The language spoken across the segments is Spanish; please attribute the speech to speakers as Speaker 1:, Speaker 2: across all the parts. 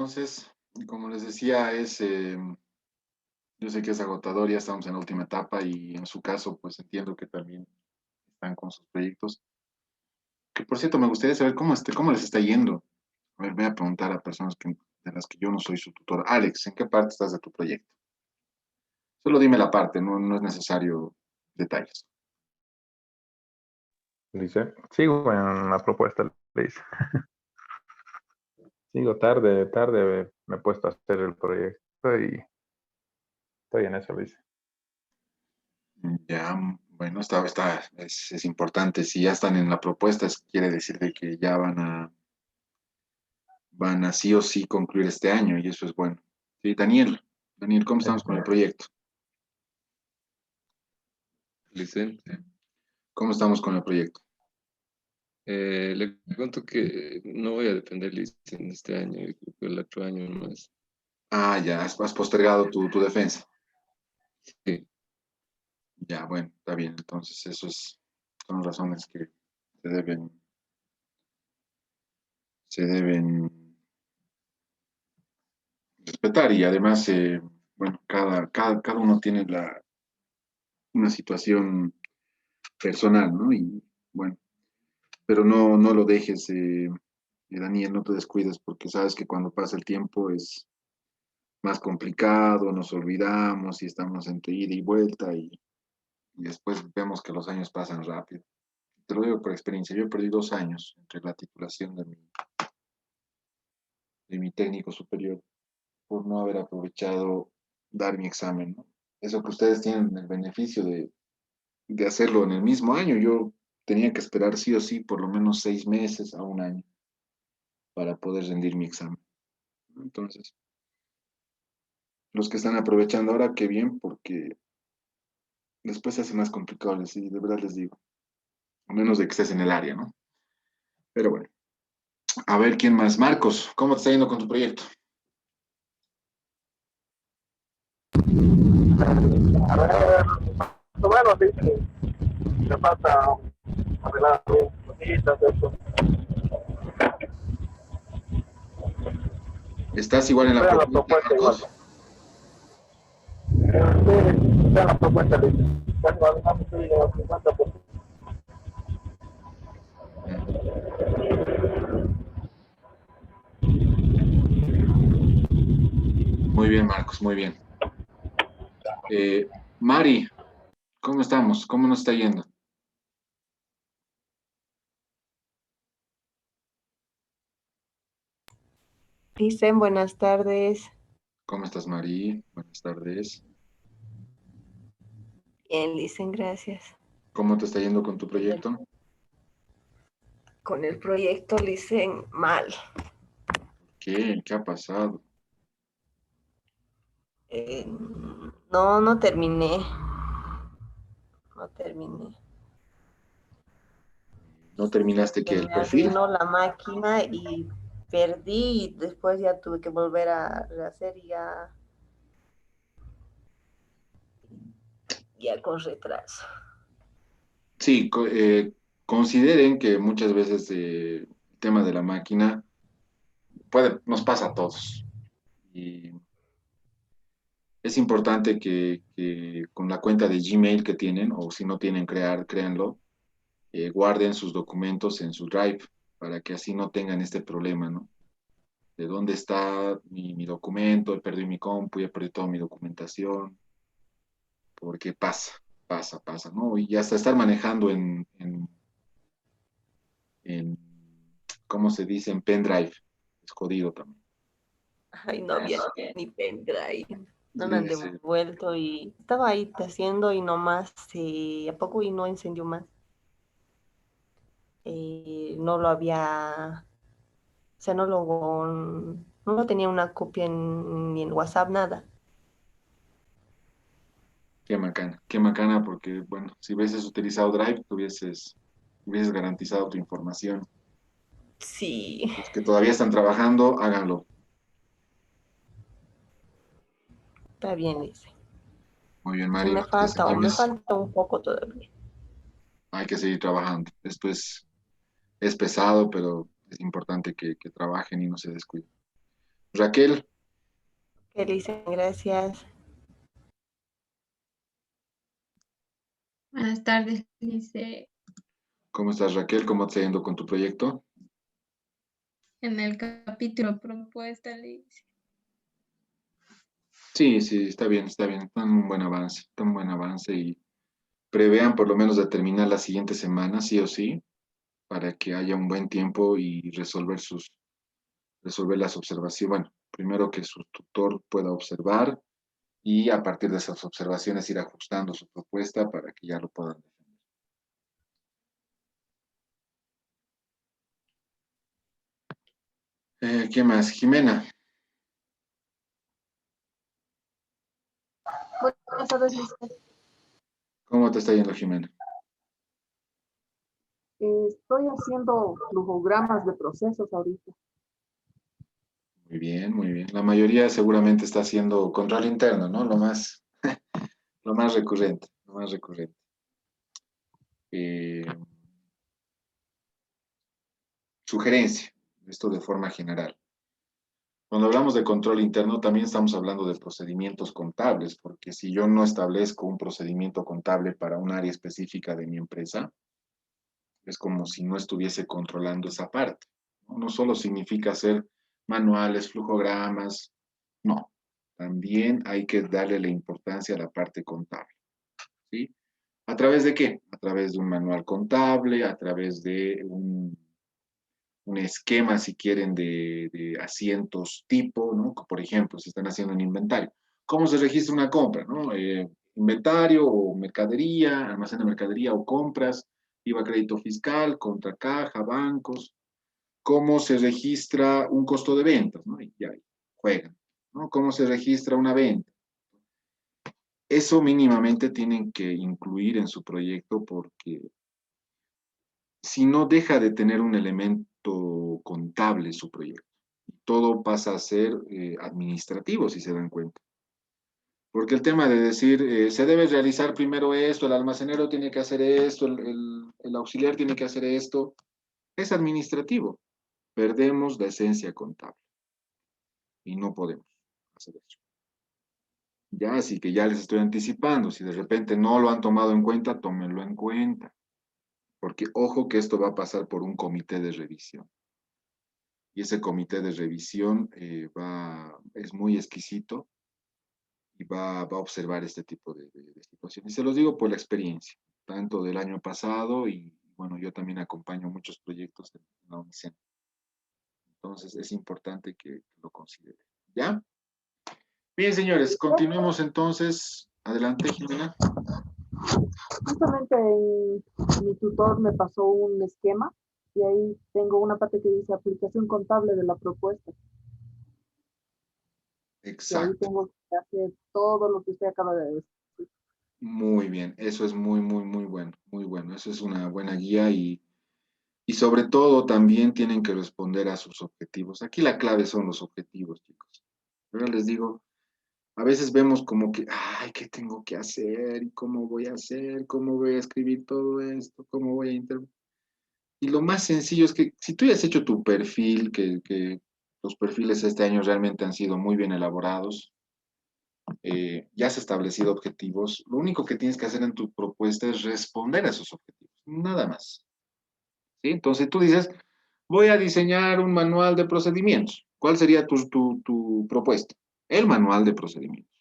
Speaker 1: Entonces, como les decía, yo sé que es agotador, ya estamos en la última etapa y en su caso, pues entiendo que también están con sus proyectos. Que por cierto, me gustaría saber cómo les está yendo. A ver, voy a preguntar a personas de las que yo no soy su tutor. Alex, ¿en qué parte estás de tu proyecto? Solo dime la parte, no es necesario detalles.
Speaker 2: Dice, sigo en la propuesta, le dice. Sigo tarde, me he puesto a hacer el proyecto y estoy en eso, le dice.
Speaker 1: Ya, bueno, es importante. Si ya están en la propuesta, quiere decir de que ya van a sí o sí concluir este año y eso es bueno. Sí, Daniel, ¿cómo estamos con el proyecto?
Speaker 3: Licen,
Speaker 1: ¿Cómo estamos con el proyecto?
Speaker 3: le cuento que no voy a defender Licen este año, yo creo que el otro año más.
Speaker 1: Ah, ya, has postergado tu defensa.
Speaker 3: Sí,
Speaker 1: Ya, bueno, está bien. Entonces, son razones que se deben respetar y además, bueno, cada uno tiene una situación personal, ¿no? Y bueno, pero no lo dejes, Daniel, no te descuides porque sabes que cuando pasa el tiempo es más complicado, nos olvidamos y estamos entre ida y vuelta y después vemos que los años pasan rápido. Te lo digo por experiencia, yo perdí 2 años entre la titulación de mi técnico superior por no haber aprovechado dar mi examen, ¿no? Eso que ustedes tienen el beneficio de hacerlo en el mismo año, yo tenía que esperar sí o sí por lo menos 6 meses a un año para poder rendir mi examen. Entonces, los que están aprovechando ahora, qué bien, porque después se hace más complicado, de verdad les digo, a menos de que estés en el área, ¿no? Pero bueno, a ver quién más. Marcos, ¿cómo te está yendo con tu proyecto?
Speaker 4: Bueno, sí, me falta arreglar cositas, eso.
Speaker 1: ¿Estás igual en la
Speaker 4: Estoy en la
Speaker 1: propuesta,
Speaker 4: propuesta igual.
Speaker 1: Marcos?
Speaker 4: Estoy en la propuesta, casi además estoy en el 50%.
Speaker 1: Mm. Muy bien, Marcos, muy bien. Mari, ¿cómo estamos? ¿Cómo nos está yendo?
Speaker 5: Dicen buenas tardes.
Speaker 1: ¿Cómo estás, Mari? Buenas tardes.
Speaker 5: Bien, dicen gracias.
Speaker 1: ¿Cómo te está yendo con tu proyecto?
Speaker 5: Con el proyecto dicen mal.
Speaker 1: ¿Qué? ¿Qué ha pasado?
Speaker 5: Eh, no terminé. No terminé.
Speaker 1: ¿No terminaste
Speaker 5: Se
Speaker 1: qué? ¿El
Speaker 5: me
Speaker 1: perfil?
Speaker 5: arruinó la máquina y perdí y después ya tuve que volver a rehacer y ya con retraso.
Speaker 1: Sí, consideren que muchas veces el tema de la máquina nos pasa a todos. Y es importante que con la cuenta de Gmail que tienen, o si no tienen, créanlo, guarden sus documentos en su Drive para que así no tengan este problema, ¿no? ¿De dónde está mi documento? He perdido mi compu, he perdido toda mi documentación, porque pasa, ¿no? Y hasta estar manejando en ¿cómo se dice? En pendrive. Es jodido también.
Speaker 5: Ay, no había ni pendrive. No me han
Speaker 1: Sí, sí.
Speaker 5: devuelto y estaba ahí haciendo y nomás, ¿a poco y no encendió más? No lo había, o sea, no lo tenía una copia ni en WhatsApp, nada.
Speaker 1: Qué macana, porque, bueno, si hubieses utilizado Drive, hubieses garantizado tu información.
Speaker 5: Sí,
Speaker 1: Los que todavía están trabajando, háganlo.
Speaker 5: está bien, dice.
Speaker 1: Muy bien,
Speaker 5: Sí,
Speaker 1: Mari. Entonces,
Speaker 5: me
Speaker 1: entonces
Speaker 5: falta un poco todavía.
Speaker 1: hay que seguir trabajando. Esto es pesado, pero es importante que trabajen y no se descuiden. Raquel,
Speaker 5: Que dicen gracias.
Speaker 6: Buenas tardes, dice
Speaker 1: ¿cómo estás, Raquel? ¿Cómo te está yendo con tu proyecto?
Speaker 6: en el capítulo propuesta, le dice.
Speaker 1: Sí, sí, está bien, está bien. Está en un buen avance, está en un buen avance y prevean por lo menos de terminar la siguiente semana, sí o sí, para que haya un buen tiempo y resolver las observaciones. Bueno, primero que su tutor pueda observar y a partir de esas observaciones ir ajustando su propuesta para que ya lo puedan defender. ¿Qué más? Jimena,
Speaker 7: Buenas tardes, Luis.
Speaker 1: ¿cómo te está yendo, Jimena?
Speaker 7: Estoy haciendo flujogramas de procesos ahorita.
Speaker 1: Muy bien, muy bien. La mayoría seguramente está haciendo control interno, ¿no? Lo más recurrente, lo más recurrente. Eh, Sugerencia, esto de forma general. Cuando hablamos de control interno, también estamos hablando de procedimientos contables, porque si yo no establezco un procedimiento contable para un área específica de mi empresa, es como si no estuviese controlando esa parte. No, no solo significa hacer manuales, flujogramas, no. También hay que darle la importancia a la parte contable. ¿Sí? ¿A través de qué? A través de un manual contable, a través de un esquema, si quieren, de asientos tipo, ¿no? Por ejemplo, si están haciendo un inventario. ¿Cómo se registra una compra, no? Inventario o mercadería, almacén de mercadería o compras, IVA, crédito fiscal, contra caja, bancos. ¿Cómo se registra un costo de ventas, no? Y ahí juegan, ¿no? ¿Cómo se registra una venta? Eso mínimamente tienen que incluir en su proyecto porque si no deja de tener un elemento contable su proyecto. Todo pasa a ser administrativo, si se dan cuenta. Porque el tema de decir, se debe realizar primero esto, el almacenero tiene que hacer esto, el auxiliar tiene que hacer esto, es administrativo. Perdemos la esencia contable y no podemos hacer eso. Ya, así que ya les estoy anticipando, si de repente no lo han tomado en cuenta, tómenlo en cuenta. Porque ojo que esto va a pasar por un comité de revisión. Y ese comité de revisión es muy exquisito y va a observar este tipo de situaciones. Y se los digo por la experiencia, tanto del año pasado y bueno, yo también acompaño muchos proyectos en la UNICEN. Entonces es importante que lo consideren. ¿Ya? Bien, señores, continuemos entonces. Adelante, Jimena.
Speaker 7: Justamente mi tutor me pasó un esquema y ahí tengo una parte que dice aplicación contable de la propuesta. Y ahí
Speaker 1: Exacto.
Speaker 7: tengo que hacer todo lo que usted acaba de decir.
Speaker 1: Muy bien. Eso es muy, muy, muy bueno. Muy bueno. Eso es una buena guía y sobre todo también tienen que responder a sus objetivos. Aquí la clave son los objetivos, chicos. Ahora les digo, a veces vemos como que, ay, ¿qué tengo que hacer? ¿Y cómo voy a hacer? ¿Cómo voy a escribir todo esto? ¿Cómo voy a Y lo más sencillo es que si tú ya has hecho tu perfil, que los perfiles este año realmente han sido muy bien elaborados, ya has establecido objetivos, lo único que tienes que hacer en tu propuesta es responder a esos objetivos, nada más. ¿Sí? Entonces tú dices, voy a diseñar un manual de procedimientos. ¿Cuál sería tu propuesta? El manual de procedimientos.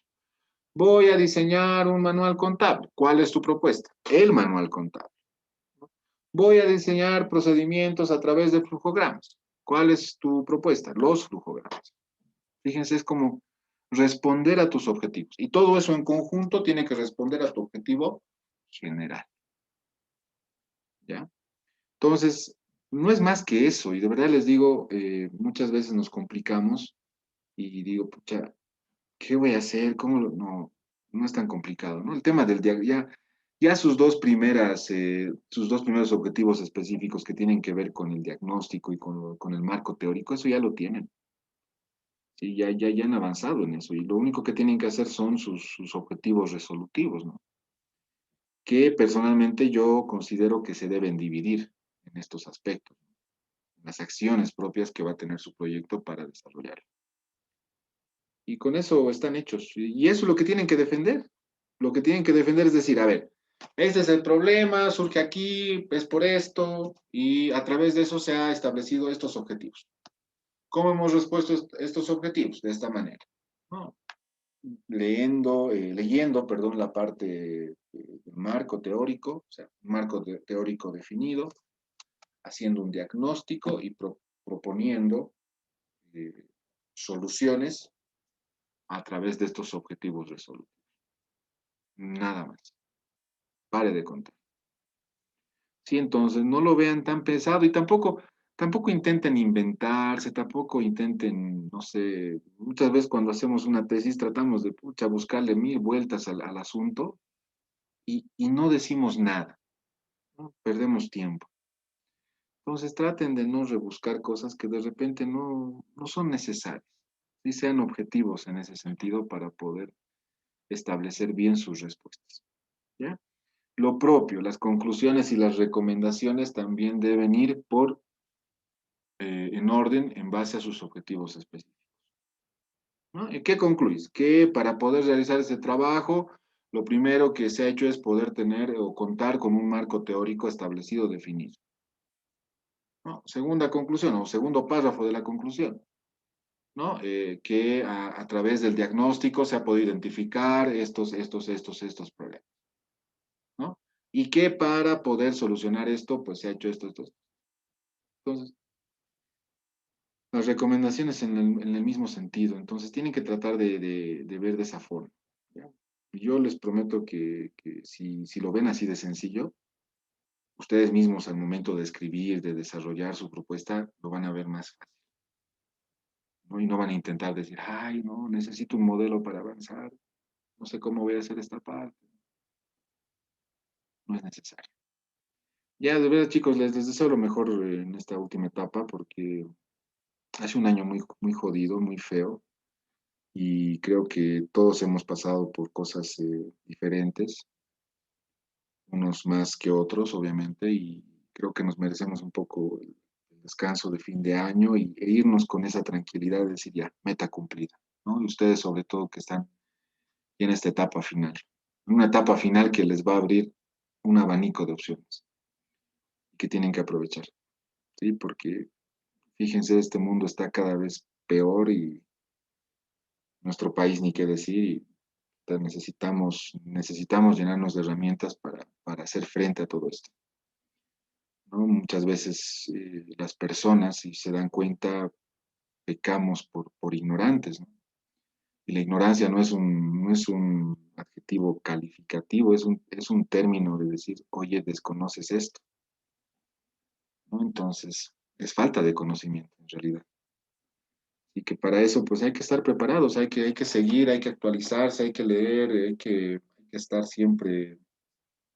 Speaker 1: Voy a diseñar un manual contable. ¿Cuál es tu propuesta? El manual contable. Voy a diseñar procedimientos a través de flujogramas. ¿Cuál es tu propuesta? Los flujogramas. Fíjense, es como responder a tus objetivos. Y todo eso en conjunto tiene que responder a tu objetivo general. ¿Ya? Entonces, no es más que eso. Y de verdad les digo, muchas veces nos complicamos y digo, pucha, ¿qué voy a hacer? No, no es tan complicado, ¿no? El tema del ya sus dos primeros objetivos específicos que tienen que ver con el diagnóstico y con el marco teórico, eso ya lo tienen. Sí, ya han avanzado en eso y lo único que tienen que hacer son sus objetivos resolutivos, ¿no? Que personalmente yo considero que se deben dividir en estos aspectos, las acciones propias que va a tener su proyecto para desarrollarlo. Y con eso están hechos. Y eso es lo que tienen que defender. Lo que tienen que defender es decir, a ver, este es el problema, surge aquí, es por esto, y a través de eso se ha establecido estos objetivos. ¿Cómo hemos respuesto estos objetivos? De esta manera, ¿no? Leyendo, perdón, la parte del marco teórico, o sea, marco teórico definido, haciendo un diagnóstico y proponiendo soluciones a través de estos objetivos resolutivos. Nada más. Pare de contar. Sí, entonces no lo vean tan pesado y tampoco intenten inventarse, tampoco intenten, no sé, muchas veces cuando hacemos una tesis tratamos de buscarle 1000 vueltas al asunto y no decimos nada, ¿no? Perdemos tiempo. Entonces traten de no rebuscar cosas que de repente no son necesarias. Sí sean objetivos en ese sentido para poder establecer bien sus respuestas. ¿Ya? Lo propio, las conclusiones y las recomendaciones también deben ir en orden en base a sus objetivos específicos. ¿No? ¿Y qué concluís? Que para poder realizar este trabajo, lo primero que se ha hecho es poder tener o contar con un marco teórico establecido, definido. ¿No? Segunda conclusión o segundo párrafo de la conclusión, ¿no? Que a través del diagnóstico se ha podido identificar estos problemas, ¿no? Y que para poder solucionar esto, pues se ha hecho esto. Entonces, las recomendaciones en el mismo sentido, entonces tienen que tratar de ver de esa forma. ¿Ya? Yo les prometo que si lo ven así de sencillo, ustedes mismos al momento de escribir, de desarrollar su propuesta, lo van a ver más fácil, ¿no? Y no van a intentar decir, ay, no, necesito un modelo para avanzar, no sé cómo voy a hacer esta parte. No es necesario. Ya, de verdad, chicos, les deseo lo mejor en esta última etapa porque hace un año muy, muy jodido, muy feo, y creo que todos hemos pasado por cosas diferentes, unos más que otros, obviamente, y creo que nos merecemos un poco el descanso de fin de año e irnos con esa tranquilidad de decir ya, meta cumplida, ¿no? Y ustedes sobre todo que están en esta etapa final, una etapa final que les va a abrir un abanico de opciones que tienen que aprovechar, ¿sí? Porque fíjense, este mundo está cada vez peor y nuestro país ni qué decir, y necesitamos llenarnos de herramientas para hacer frente a todo esto, ¿no? Muchas veces las personas, si se dan cuenta, pecamos por ignorantes, ¿no? Y la ignorancia no es un adjetivo calificativo, es un término de decir, oye, desconoces esto, ¿no? Entonces, es falta de conocimiento en realidad. Y que para eso, pues hay que estar preparados, hay que seguir, hay que actualizarse, hay que leer, hay que estar siempre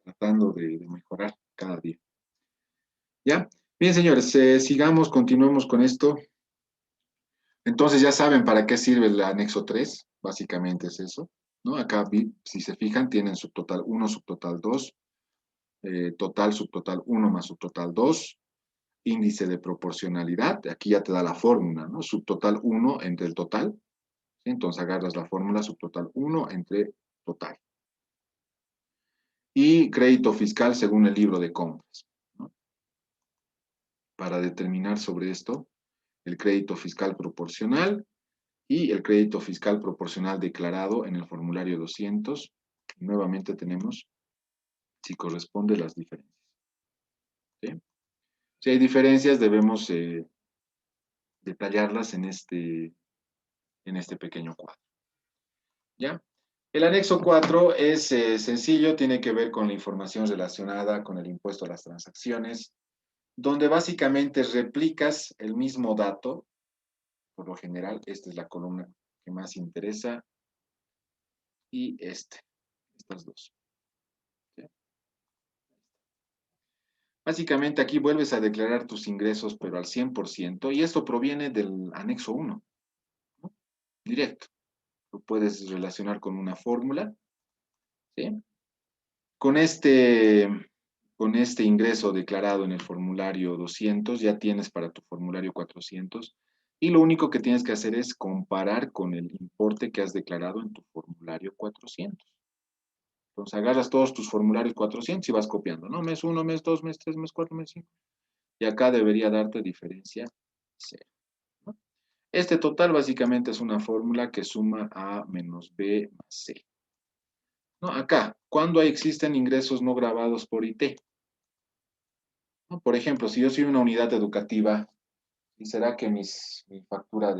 Speaker 1: tratando de mejorar cada día. ¿Ya? Bien, señores, sigamos, continuemos con esto. Entonces ya saben para qué sirve el anexo 3, básicamente es eso, ¿no? Acá, si se fijan, tienen subtotal 1, subtotal 2, total, subtotal 1 más subtotal 2, índice de proporcionalidad, aquí ya te da la fórmula, ¿no? Subtotal 1 entre el total, ¿sí? Entonces agarras la fórmula subtotal 1 entre total. Y crédito fiscal según el libro de compras, ¿no? Para determinar sobre esto, el crédito fiscal proporcional y el crédito fiscal proporcional declarado en el formulario 200. Nuevamente tenemos si corresponde las diferencias. ¿Sí? Si hay diferencias, debemos detallarlas en este pequeño cuadro. ¿Ya? El anexo 4 es sencillo, tiene que ver con la información relacionada con el impuesto a las transacciones, donde básicamente replicas el mismo dato. Por lo general, esta es la columna que más interesa, y estas dos. ¿Sí? Básicamente aquí vuelves a declarar tus ingresos, pero al 100%, y esto proviene del anexo 1, ¿no? Directo. Lo puedes relacionar con una fórmula, ¿sí? Con este ingreso declarado en el formulario 200, ya tienes para tu formulario 400 Y lo único que tienes que hacer es comparar con el importe que has declarado en tu formulario 400. Entonces agarras todos tus formularios 400 y vas copiando, ¿no? Mes 1, mes 2, mes 3, mes 4, mes 5. Y acá debería darte diferencia 0. ¿No? Este total básicamente es una fórmula que suma A menos B más C. ¿No? Acá, ¿cuándo existen ingresos no grabados por IT? ¿No? Por ejemplo, si yo soy una unidad educativa, ¿y será que mi factura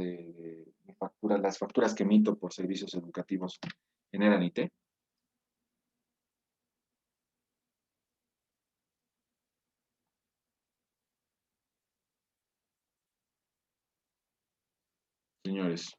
Speaker 1: las facturas que emito por servicios educativos generan IT? Señores.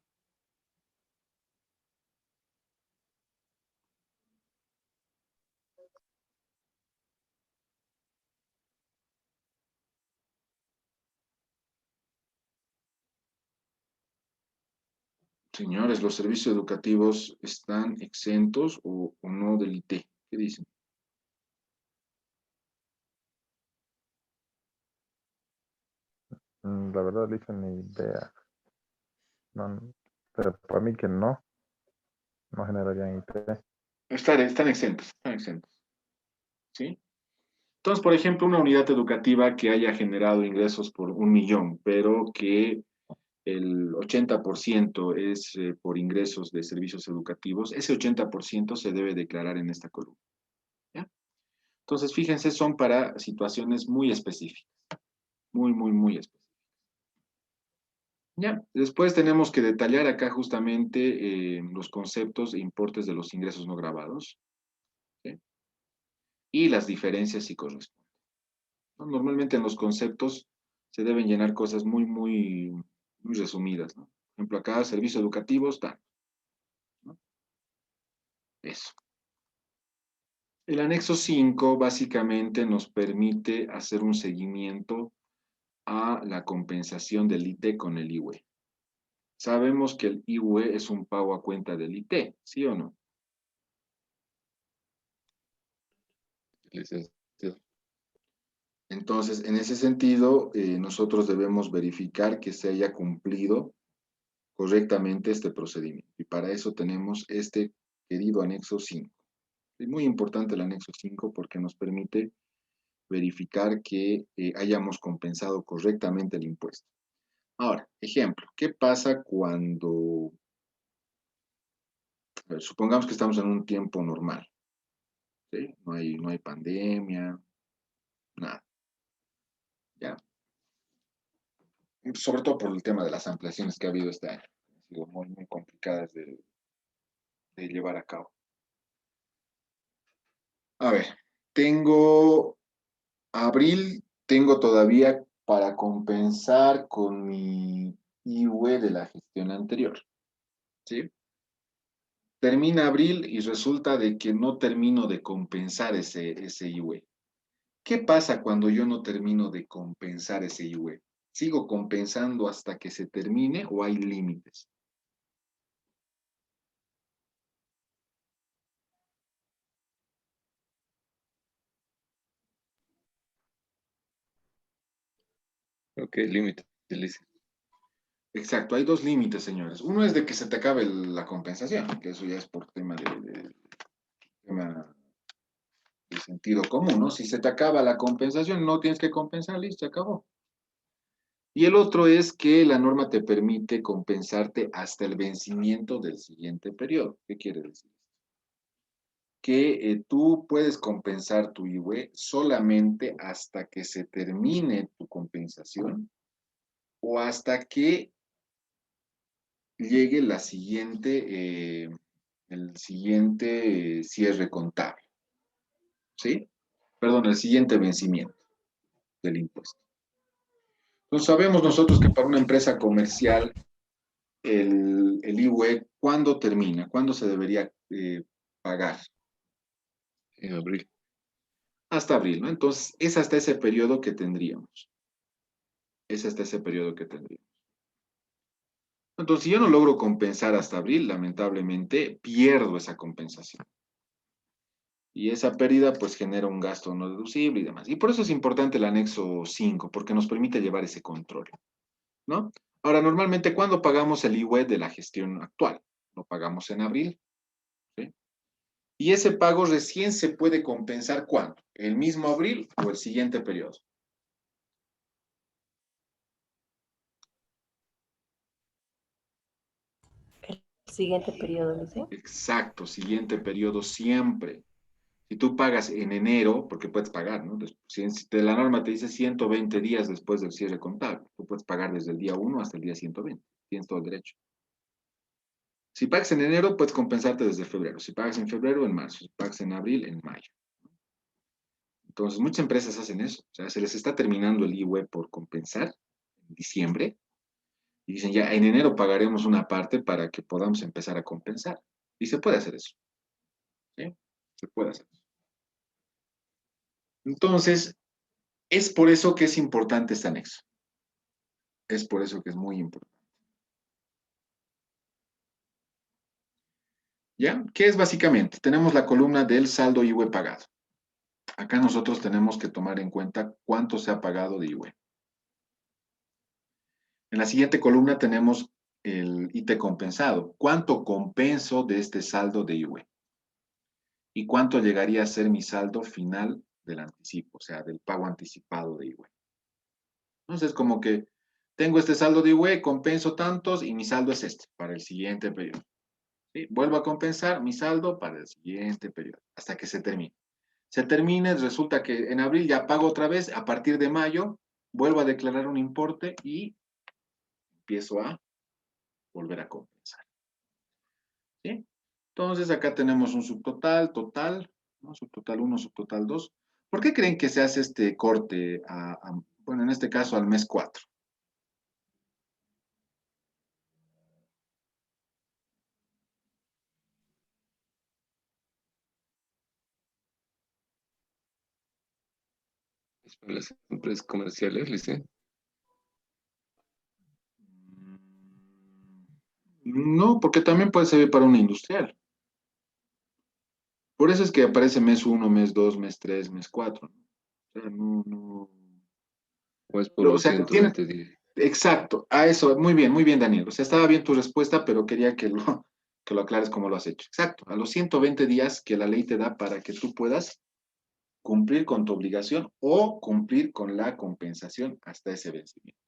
Speaker 1: Señores, ¿los servicios educativos están exentos o no del IT? ¿Qué dicen?
Speaker 2: La verdad, Lisa, ni idea. No, pero para mí que no generarían IT.
Speaker 1: Están exentos, están exentos. ¿Sí? Entonces, por ejemplo, una unidad educativa que haya generado ingresos por 1.000.000, pero que el 80% es por ingresos de servicios educativos, ese 80% se debe declarar en esta columna. ¿Ya? Entonces, fíjense, son para situaciones muy específicas. Muy, muy, muy específicas. Ya, después tenemos que detallar acá justamente los conceptos e importes de los ingresos no grabados, ¿sí? Y las diferencias si corresponden, ¿no? Normalmente en los conceptos se deben llenar cosas muy, muy, muy resumidas, ¿no? Por ejemplo, acá servicios educativos, tal, ¿no? Eso. El anexo 5 básicamente nos permite hacer un seguimiento a la compensación del IT con el IUE. Sabemos que el IUE es un pago a cuenta del IT, ¿sí o no?
Speaker 3: Licenciado.
Speaker 1: Entonces, en ese sentido, nosotros debemos verificar que se haya cumplido correctamente este procedimiento. Y para eso tenemos este querido anexo 5. Es muy importante el anexo 5 porque nos permite verificar que hayamos compensado correctamente el impuesto. Ahora, ejemplo, ¿qué pasa cuando, a ver, supongamos que estamos en un tiempo normal, ¿sí? No hay pandemia, nada, ¿ya? Sobre todo por el tema de las ampliaciones que ha habido este año. Han sido muy, muy complicadas de llevar a cabo. A ver, tengo abril, tengo todavía para compensar con mi IUE de la gestión anterior, ¿sí? Termina abril y resulta de que no termino de compensar ese IUE. ¿Qué pasa cuando yo no termino de compensar ese IUE? ¿Sigo compensando hasta que se termine o hay límites?
Speaker 3: Ok, límite, licenciado.
Speaker 1: Exacto, hay dos límites, señores. Uno es de que se te acabe la compensación, que eso ya es por tema tema de sentido común, ¿no? Si se te acaba la compensación, no tienes que compensar, listo, se acabó. Y el otro es que la norma te permite compensarte hasta el vencimiento del siguiente periodo. ¿Qué quiere decir? Que tú puedes compensar tu IUE solamente hasta que se termine tu compensación o hasta que llegue el siguiente cierre contable, ¿sí? Perdón, el siguiente vencimiento del impuesto. Entonces sabemos nosotros que para una empresa comercial el IUE, ¿cuándo termina? ¿Cuándo se debería pagar?
Speaker 3: En abril.
Speaker 1: Hasta abril, ¿no? Entonces es hasta ese periodo que tendríamos. Es hasta ese periodo que tendríamos. Entonces, si yo no logro compensar hasta abril, lamentablemente pierdo esa compensación. Y esa pérdida pues genera un gasto no deducible y demás. Y por eso es importante el anexo 5, porque nos permite llevar ese control, ¿no? Ahora, normalmente, ¿cuándo pagamos el IVA de la gestión actual? Lo pagamos en abril, ¿sí? Y ese pago recién se puede compensar ¿cuándo? ¿El mismo abril o el siguiente periodo?
Speaker 5: El siguiente periodo, dice.
Speaker 1: Exacto, siguiente periodo siempre. Si tú pagas en enero, porque puedes pagar, ¿no? La norma te dice 120 días después del cierre contable. Tú puedes pagar desde el día 1 hasta el día 120. Tienes todo el derecho. Si pagas en enero, puedes compensarte desde febrero. Si pagas en febrero, en marzo. Si pagas en abril, en mayo. Entonces, muchas empresas hacen eso. O sea, se les está terminando el IVA por compensar en diciembre y dicen, ya, en enero pagaremos una parte para que podamos empezar a compensar. Y se puede hacer eso. ¿Sí? Se puede hacer eso. Entonces, es por eso que es importante este anexo. Es por eso que es muy importante. ¿Ya? ¿Qué es básicamente? Tenemos la columna del saldo IVA pagado. Acá nosotros tenemos que tomar en cuenta cuánto se ha pagado de IVA. En la siguiente columna tenemos el IT compensado. ¿Cuánto compenso de este saldo de IVA? ¿Y cuánto llegaría a ser mi saldo final del anticipo, o sea, del pago anticipado de IVA? Entonces, como que tengo este saldo de IVA, compenso tantos y mi saldo es este para el siguiente periodo. ¿Sí? Vuelvo a compensar mi saldo para el siguiente periodo, hasta que se termine. Se termine, resulta que en abril ya pago otra vez, a partir de mayo vuelvo a declarar un importe y empiezo a volver a compensar. ¿Sí? Entonces acá tenemos un subtotal, total, ¿no? Subtotal 1, subtotal 2. ¿Por qué creen que se hace este corte, bueno, en este caso al mes 4?
Speaker 3: Es para las empresas comerciales, Lice.
Speaker 1: No, porque también puede servir para una industrial. Por eso es que aparece mes 1, mes 2, mes 3, mes 4. O sea, no.
Speaker 3: O es por los
Speaker 1: O sea, tiene,
Speaker 3: 120 días.
Speaker 1: exacto, a eso, muy bien, Daniel. O sea, estaba bien tu respuesta, pero quería que lo aclares cómo lo has hecho. Exacto, a los 120 días que la ley te da para que tú puedas cumplir con tu obligación o cumplir con la compensación hasta ese vencimiento.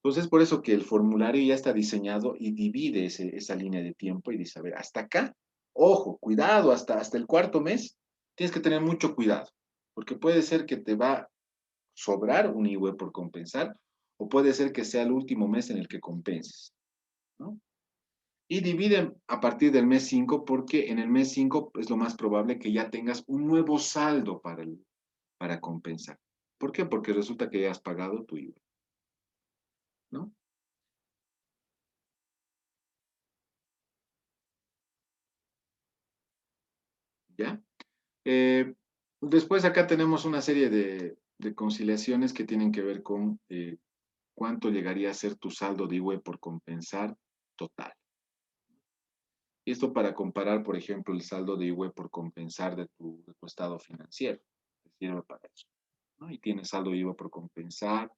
Speaker 1: Entonces, por eso que el formulario ya está diseñado y divide esa línea de tiempo y dice, a ver, hasta acá, ojo, cuidado, hasta el cuarto mes, tienes que tener mucho cuidado, porque puede ser que te va a sobrar un IVA por compensar, o puede ser que sea el último mes en el que compenses, ¿no? Y divide a partir del mes 5, porque en el mes 5 es lo más probable que ya tengas un nuevo saldo para compensar. ¿Por qué? Porque resulta que ya has pagado tu IVA, ¿no? ¿Ya? Después acá tenemos una serie de conciliaciones que tienen que ver con cuánto llegaría a ser tu saldo de IVA por compensar total. Y esto para comparar, por ejemplo, el saldo de IVA por compensar de tu estado financiero. Te sirve para eso, ¿no? Y tienes saldo de IVA por compensar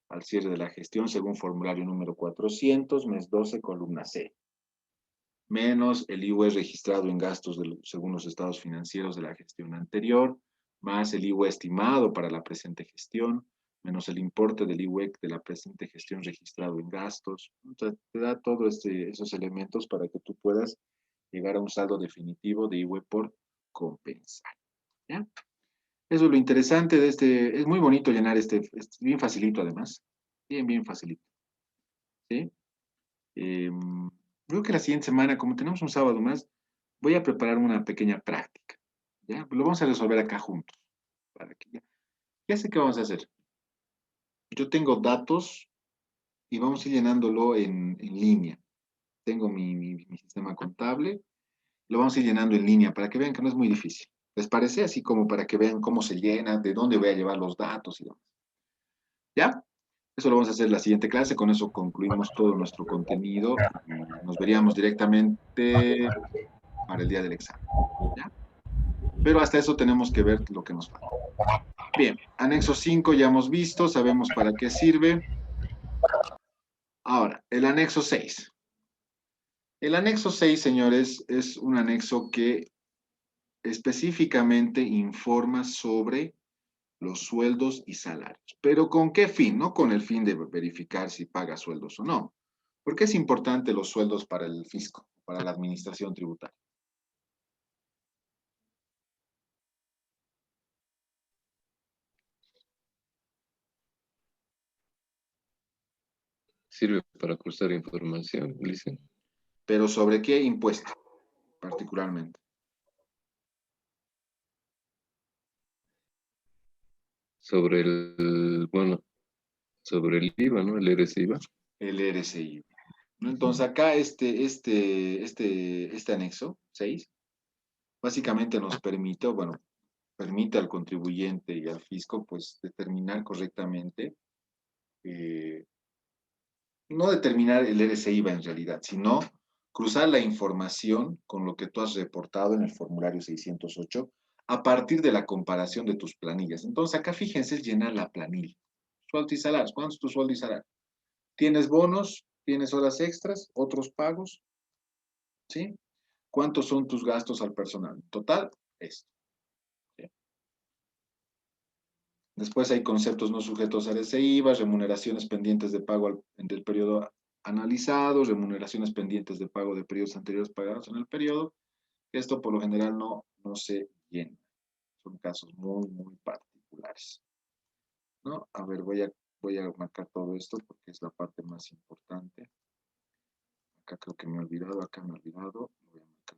Speaker 1: al cierre de la gestión según formulario número 400, mes 12, columna C. Menos el IVA registrado en gastos según los estados financieros de la gestión anterior, más el IVA estimado para la presente gestión, menos el importe del IVA de la presente gestión registrado en gastos. Entonces, te da todos esos elementos para que tú puedas llegar a un saldo definitivo de IVA por compensar. ¿Ya? Eso es lo interesante de este. Es muy bonito llenar es bien facilito además. Bien facilito. ¿Sí? Creo que la siguiente semana, como tenemos un sábado más, voy a preparar una pequeña práctica. ¿Ya? Lo vamos a resolver acá juntos. Para que ya sé qué vamos a hacer. Yo tengo datos y vamos a ir llenándolo en línea. Tengo mi sistema contable. Lo vamos a ir llenando en línea para que vean que no es muy difícil. ¿Les parece? Así como para que vean cómo se llena, de dónde voy a llevar los datos y demás. ¿Ya? Eso lo vamos a hacer en la siguiente clase. Con eso concluimos todo nuestro contenido y nos veríamos directamente para el día del examen. ¿Ya? Pero hasta eso tenemos que ver lo que nos falta. Bien, anexo 5 ya hemos visto, sabemos para qué sirve. el anexo 6. El anexo 6, señores, es un anexo que específicamente informa sobre los sueldos y salarios. ¿Pero con qué fin? No con el fin de verificar si paga sueldos o no. ¿Por qué es importante los sueldos para el fisco, para la administración tributaria?
Speaker 3: Sirve para cruzar información, dicen.
Speaker 1: ¿Pero sobre qué impuesto particularmente?
Speaker 3: Sobre bueno, sobre el IVA, ¿no? El RSIVA.
Speaker 1: El RSI. ¿No? Entonces acá este anexo 6 básicamente nos permite, o bueno, permite al contribuyente y al fisco pues determinar correctamente, no determinar el RSIVA en realidad, sino cruzar la información con lo que tú has reportado en el formulario 608 a partir de la comparación de tus planillas. Entonces acá fíjense es llenar la planilla. Sueldo y salarios. ¿Cuánto es tu sueldo y salario? ¿Tienes bonos? ¿Tienes horas extras? ¿Otros pagos? ¿Sí? ¿Cuántos son tus gastos al personal? Total, esto. ¿Sí? Después hay conceptos no sujetos a RSIVA, remuneraciones pendientes de pago del periodo analizado, remuneraciones pendientes de pago de periodos anteriores pagados en el periodo. Esto por lo general no se llena. Son casos muy, muy particulares. ¿No? A ver, voy a marcar todo esto porque es la parte más importante. Acá creo que me he olvidado, acá me he olvidado. Voy a marcar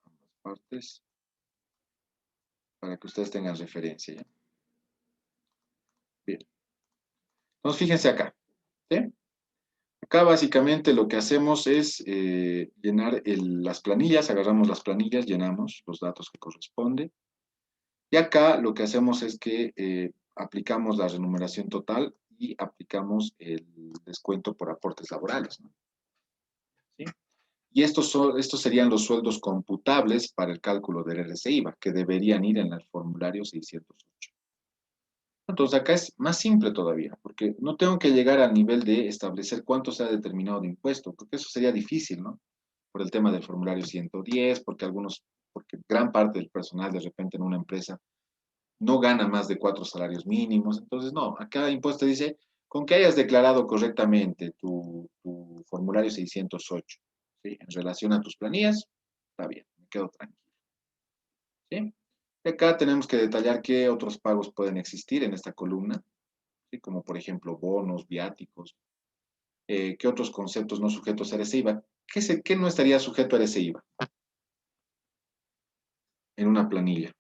Speaker 1: ambas partes para que ustedes tengan referencia, ¿ya? Bien. Entonces, fíjense acá, ¿sí? Acá básicamente lo que hacemos es llenar las planillas, agarramos las planillas, llenamos los datos que corresponden. Y acá lo que hacemos es que aplicamos la remuneración total y aplicamos el descuento por aportes laborales, ¿no? ¿Sí? Y estos serían los sueldos computables para el cálculo del RSIVA, que deberían ir en el formulario 608. Entonces acá es más simple todavía, porque no tengo que llegar al nivel de establecer cuánto se ha determinado de impuesto, porque eso sería difícil, ¿no? Por el tema del formulario 110, porque gran parte del personal de repente en una empresa no gana más de 4 salarios mínimos. Entonces, no, acá impuesto dice, con que hayas declarado correctamente tu formulario 608, ¿sí? En relación a tus planillas, está bien, me quedo tranquilo. ¿Sí? Y acá tenemos que detallar qué otros pagos pueden existir en esta columna, ¿sí? Como por ejemplo bonos, viáticos, qué otros conceptos no sujetos a RSIVA. ¿Qué no estaría sujeto a RSIVA en una planilla?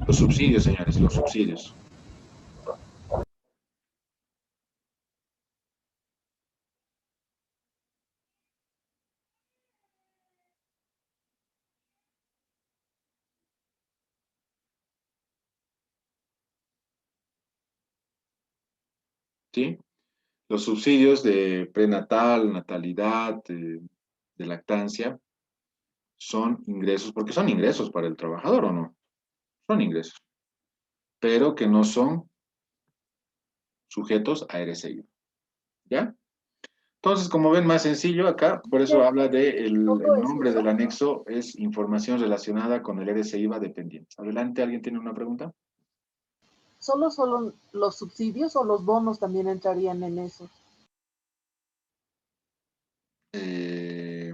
Speaker 1: Los subsidios, señores, los subsidios. ¿Sí? Los subsidios de prenatal, natalidad, de lactancia, son ingresos, porque son ingresos para el trabajador, ¿o no? Son ingresos, pero que no son sujetos a RSI. ¿Ya? Entonces, como ven, más sencillo acá, por eso habla de el nombre del anexo, es información relacionada con el RSIVA dependiente. Adelante, ¿alguien tiene una pregunta?
Speaker 7: ¿Solo los subsidios o los bonos también entrarían en eso?
Speaker 1: ¿Te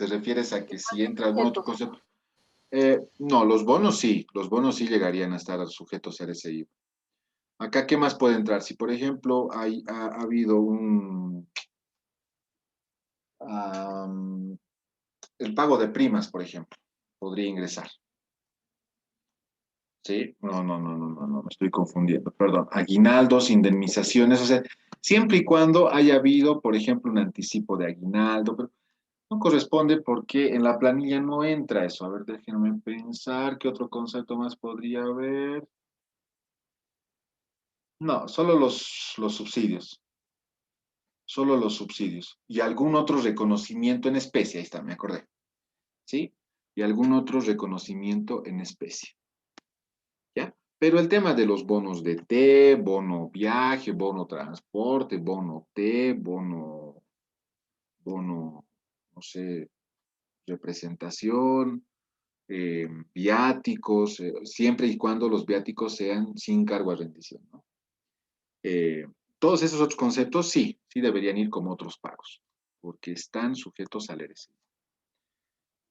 Speaker 1: refieres a que si entra algún otro
Speaker 7: Sujetos.
Speaker 1: concepto? No, los bonos sí llegarían a estar sujetos a RSIVA. Acá, ¿qué más puede entrar? Si, por ejemplo, ha habido el pago de primas, por ejemplo, podría ingresar. ¿Sí? No, me estoy confundiendo, perdón. Aguinaldos, indemnizaciones, o sea, siempre y cuando haya habido, por ejemplo, un anticipo de aguinaldo, pero no corresponde porque en la planilla no entra eso. A ver, déjenme pensar, ¿qué otro concepto más podría haber? No, solo los subsidios. Solo los subsidios. Y algún otro reconocimiento en especie, ahí está, me acordé. ¿Sí? Y algún otro reconocimiento en especie. ¿Ya? Pero el tema de los bonos de T, bono viaje, bono transporte, bono T, bono, no sé, representación, viáticos, siempre y cuando los viáticos sean sin cargo a rendición, ¿no? Eh, todos esos otros conceptos sí deberían ir como otros pagos, porque están sujetos al RSI.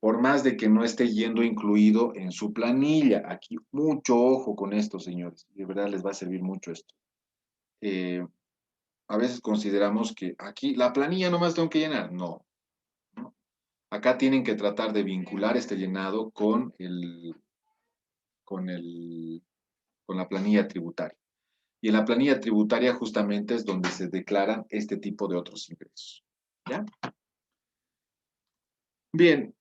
Speaker 1: Por más de que no esté yendo incluido en su planilla. Aquí, mucho ojo con esto, señores. De verdad les va a servir mucho esto. A veces consideramos que aquí la planilla nomás tengo que llenar. No, ¿no? Acá tienen que tratar de vincular este llenado con la planilla tributaria. Y en la planilla tributaria justamente es donde se declaran este tipo de otros ingresos. ¿Ya? Bien,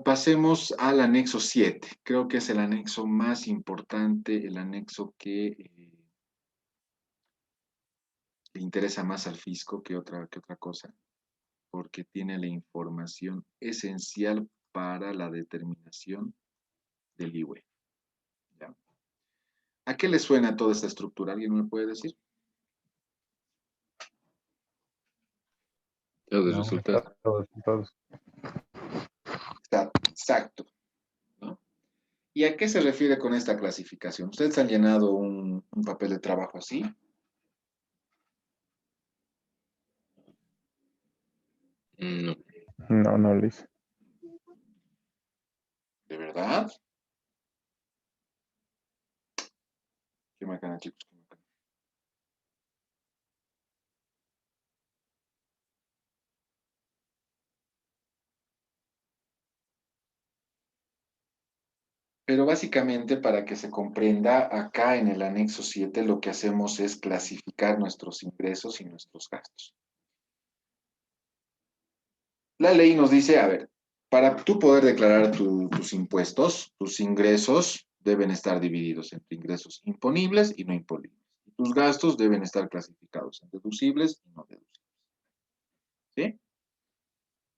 Speaker 1: pasemos al anexo 7. Creo que es el anexo más importante, el anexo que le interesa más al fisco que otra cosa, porque tiene la información esencial para la determinación del IWE. ¿Ya? ¿A qué le suena toda esta estructura? ¿Alguien me puede decir?
Speaker 3: Ya de
Speaker 2: No,
Speaker 3: resultados.
Speaker 2: todos.
Speaker 1: Exacto. ¿No? ¿Y a qué se refiere con esta clasificación? ¿Ustedes han llenado un papel de trabajo así?
Speaker 3: No.
Speaker 2: No, Luis.
Speaker 1: ¿De verdad? Qué macana, chicos. Qué macana. Pero básicamente, para que se comprenda, acá en el anexo 7 lo que hacemos es clasificar nuestros ingresos y nuestros gastos. La ley nos dice, a ver, para tú poder declarar tus impuestos, tus ingresos deben estar divididos entre ingresos imponibles y no imponibles. Y tus gastos deben estar clasificados en deducibles y no deducibles. ¿Sí?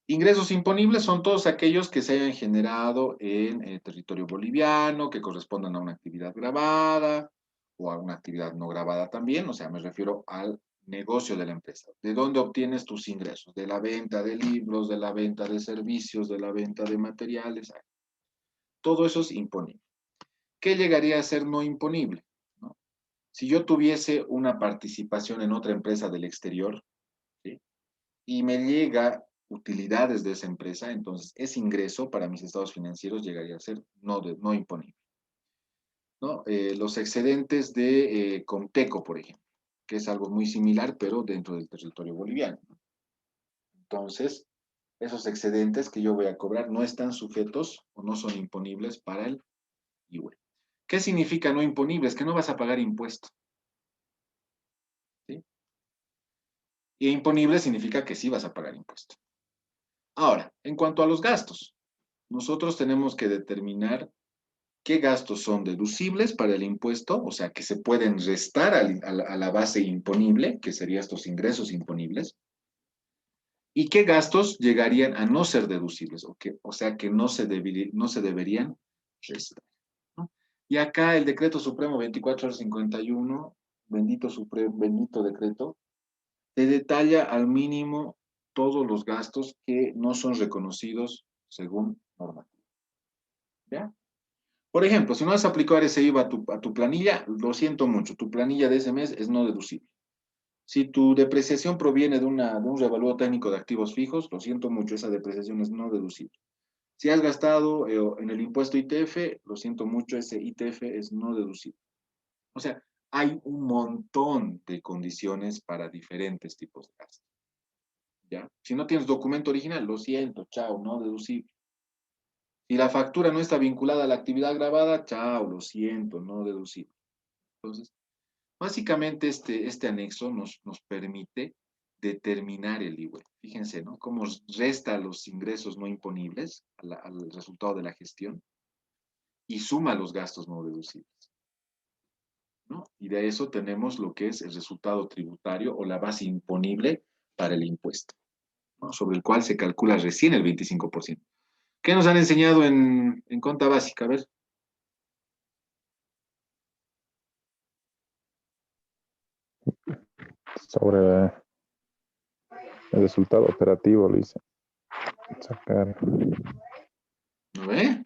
Speaker 1: Ingresos imponibles son todos aquellos que se hayan generado en territorio boliviano, que correspondan a una actividad grabada o a una actividad no grabada también, o sea, me refiero al negocio de la empresa. ¿De dónde obtienes tus ingresos? De la venta de libros, de la venta de servicios, de la venta de materiales. Todo eso es imponible. ¿Qué llegaría a ser no imponible? ¿No? Si yo tuviese una participación en otra empresa del exterior, ¿sí? Y me llega utilidades de esa empresa, entonces ese ingreso para mis estados financieros llegaría a ser no imponible. ¿No? Los excedentes de Comteco, por ejemplo, que es algo muy similar, pero dentro del territorio boliviano. Entonces, esos excedentes que yo voy a cobrar no están sujetos o no son imponibles para el IWE. ¿Qué significa no imponibles? Que no vas a pagar impuesto. ¿Sí? Y imponible significa que sí vas a pagar impuesto. Ahora, en cuanto a los gastos, nosotros tenemos que determinar qué gastos son deducibles para el impuesto, o sea, que se pueden restar a la base imponible, que serían estos ingresos imponibles, y qué gastos llegarían a no ser deducibles, o sea, que no se deberían restar, ¿no? Y acá el Decreto Supremo 2451, bendito decreto, te detalla al mínimo todos los gastos que no son reconocidos según normativa. ¿Ya? Por ejemplo, si no has aplicado ese IVA a tu planilla, lo siento mucho, tu planilla de ese mes es no deducible. Si tu depreciación proviene de un revalúo técnico de activos fijos, lo siento mucho, esa depreciación es no deducible. Si has gastado en el impuesto ITF, lo siento mucho, ese ITF es no deducible. O sea, hay un montón de condiciones para diferentes tipos de gastos. ¿Ya? Si no tienes documento original, lo siento, chao, no deducible. Si la factura no está vinculada a la actividad grabada, chao, lo siento, no deducible. Entonces, básicamente este anexo nos permite determinar el IWE. Fíjense, ¿no? Cómo resta los ingresos no imponibles al resultado de la gestión y suma los gastos no deducibles, ¿no? Y de eso tenemos lo que es el resultado tributario o la base imponible para el impuesto, ¿no? Sobre el cual se calcula recién el 25%. ¿Qué nos han enseñado en cuenta básica? A ver.
Speaker 2: Sobre el resultado operativo, lo hice. Sacar
Speaker 1: ¿No ve?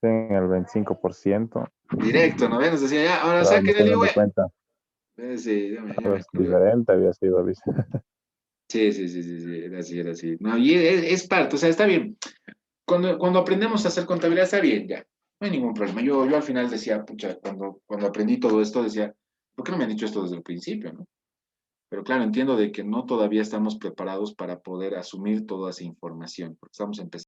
Speaker 2: en el 25%.
Speaker 1: Directo, ¿no ve? Nos decía, ya, ahora
Speaker 2: Pero me
Speaker 1: saquen
Speaker 2: estoy
Speaker 1: el
Speaker 2: dando
Speaker 1: IVA.
Speaker 2: cuenta.
Speaker 1: Sí, ya me
Speaker 2: Algo
Speaker 1: acordé.
Speaker 2: diferente había sido, dice.
Speaker 1: Sí, era así, era así. No, y es parte, o sea, está bien. Cuando aprendemos a hacer contabilidad, está bien, ya. No hay ningún problema. Yo al final decía, pucha, cuando aprendí todo esto, decía, ¿por qué no me han dicho esto desde el principio, no? Pero claro, entiendo de que no todavía estamos preparados para poder asumir toda esa información, porque estamos empezando.